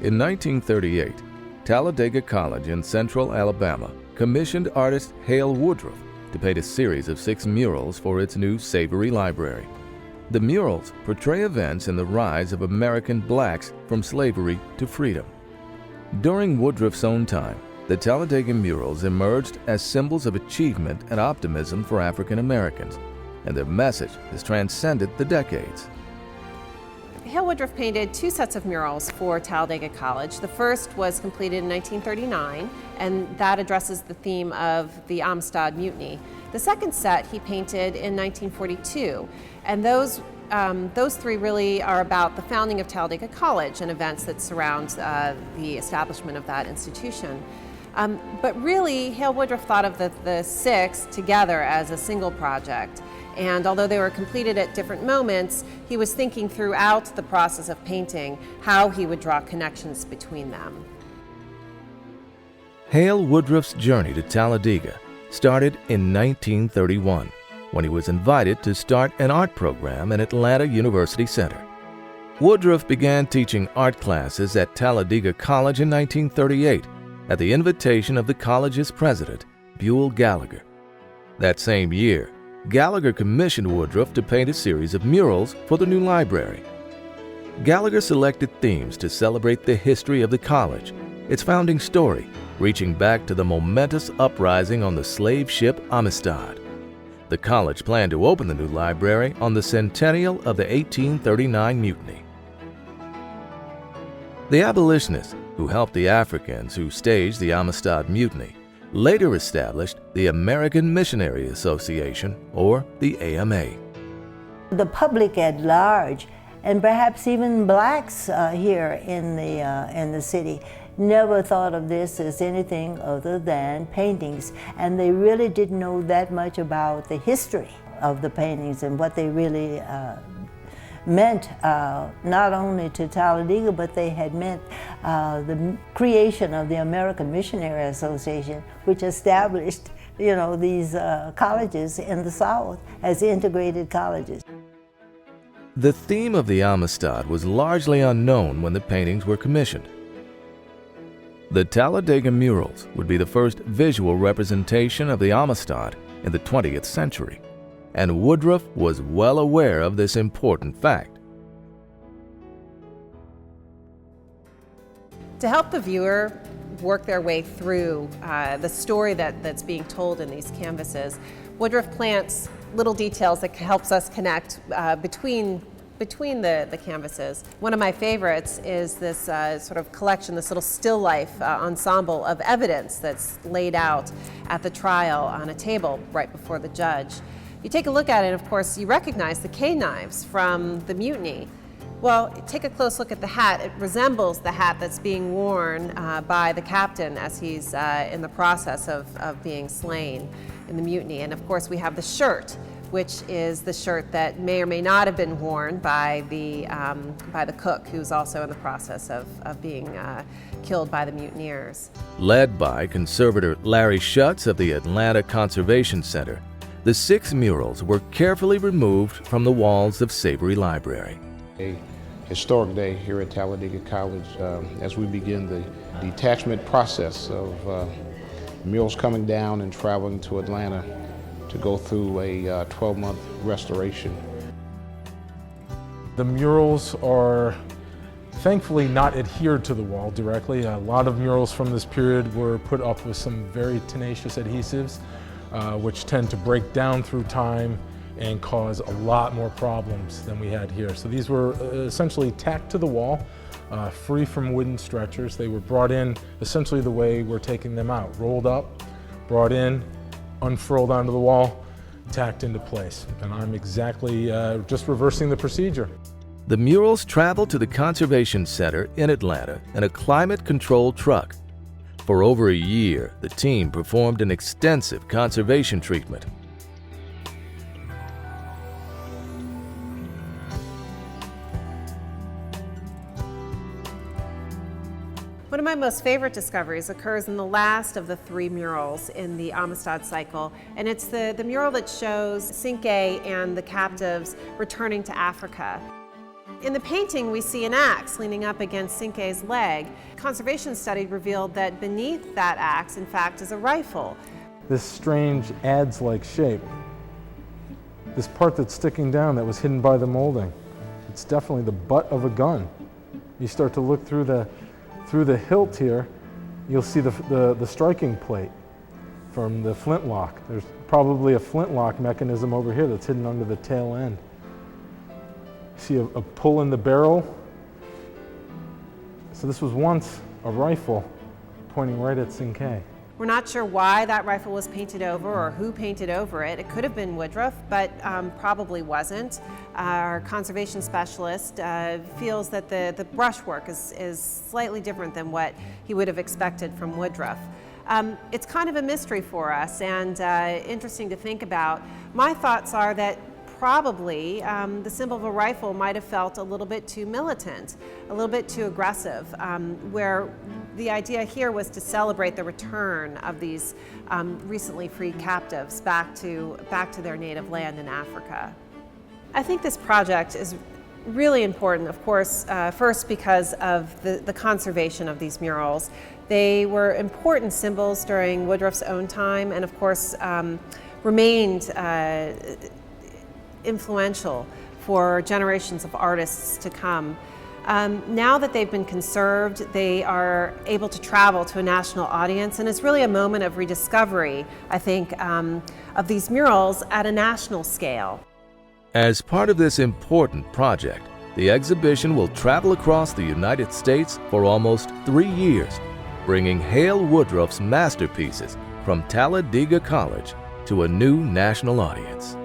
In 1938, Talladega College in central Alabama commissioned artist Hale Woodruff to paint a series of 6 murals for its new Savery Library. The murals portray events in the rise of American blacks from slavery to freedom. During Woodruff's own time, the Talladega murals emerged as symbols of achievement and optimism for African Americans, and their message has transcended the decades. Hale Woodruff painted 2 sets of murals for Talladega College. The first was completed in 1939, and that addresses the theme of the Amistad Mutiny. The second set he painted in 1942, and those 3 really are about the founding of Talladega College and events that surround the establishment of that institution. But really, Hale Woodruff thought of the 6 together as a single project. And although they were completed at different moments, he was thinking throughout the process of painting how he would draw connections between them. Hale Woodruff's journey to Talladega started in 1931, when he was invited to start an art program in Atlanta University Center. Woodruff began teaching art classes at Talladega College in 1938 at the invitation of the college's president, Buell Gallagher. That same year, Gallagher commissioned Woodruff to paint a series of murals for the new library. Gallagher selected themes to celebrate the history of the college, its founding story, reaching back to the momentous uprising on the slave ship Amistad. The college planned to open the new library on the centennial of the 1839 mutiny. The abolitionists who helped the Africans who staged the Amistad mutiny later established the American Missionary Association, or the AMA. The public at large, and perhaps even blacks here in the city, never thought of this as anything other than paintings, and they really didn't know that much about the history of the paintings and what they really meant, not only to Talladega, but they had meant the creation of the American Missionary Association, which established, these colleges in the South as integrated colleges. The theme of the Amistad was largely unknown when the paintings were commissioned. The Talladega murals would be the first visual representation of the Amistad in the 20th century, and Woodruff was well aware of this important fact. To help the viewer work their way through the story that's being told in these canvases, Woodruff plants little details that helps us connect between the canvases. One of my favorites is this sort of collection, this little still life ensemble of evidence that's laid out at the trial on a table right before the judge. You take a look at it, and of course, you recognize the K-knives from the mutiny. Well, take a close look at the hat. It resembles the hat that's being worn by the captain as he's in the process of being slain in the mutiny. And of course, we have the shirt, which is the shirt that may or may not have been worn by the cook, who's also in the process of being killed by the mutineers. Led by conservator Larry Schutz of the Atlanta Conservation Center, the 6 murals were carefully removed from the walls of Savery Library. A historic day here at Talladega College as we begin the detachment process of murals coming down and traveling to Atlanta to go through a 12-month restoration. The murals are thankfully not adhered to the wall directly. A lot of murals from this period were put up with some very tenacious adhesives, which tend to break down through time and cause a lot more problems than we had here. So these were essentially tacked to the wall, free from wooden stretchers. They were brought in essentially the way we're taking them out, rolled up, brought in, unfurled onto the wall, tacked into place. And I'm exactly just reversing the procedure. The murals traveled to the Conservation Center in Atlanta in a climate-controlled truck. For over a year, the team performed an extensive conservation treatment. One of my most favorite discoveries occurs in the last of the 3 murals in the Amistad cycle, and it's the mural that shows Cinque and the captives returning to Africa. In the painting, we see an axe leaning up against Cinque's leg. Conservation study revealed that beneath that axe, in fact, is a rifle. This strange adze-like shape, this part that's sticking down that was hidden by the molding, it's definitely the butt of a gun. You start to look through the hilt here, you'll see the striking plate from the flintlock. There's probably a flintlock mechanism over here that's hidden under the tail end. See a pull in the barrel. So this was once a rifle pointing right at Cinque. We're not sure why that rifle was painted over or who painted over it. It could have been Woodruff, but probably wasn't. Our conservation specialist feels that the brushwork is slightly different than what he would have expected from Woodruff. It's kind of a mystery for us and interesting to think about. My thoughts are that probably the symbol of a rifle might have felt a little bit too militant, a little bit too aggressive, where the idea here was to celebrate the return of these recently freed captives back to their native land in Africa. I think this project is really important, of course, first because of the conservation of these murals. They were important symbols during Woodruff's own time and, of course, remained influential for generations of artists to come. Now that they've been conserved, they are able to travel to a national audience, and it's really a moment of rediscovery, I think, of these murals at a national scale. As part of this important project, the exhibition will travel across the United States for almost 3 years, bringing Hale Woodruff's masterpieces from Talladega College to a new national audience.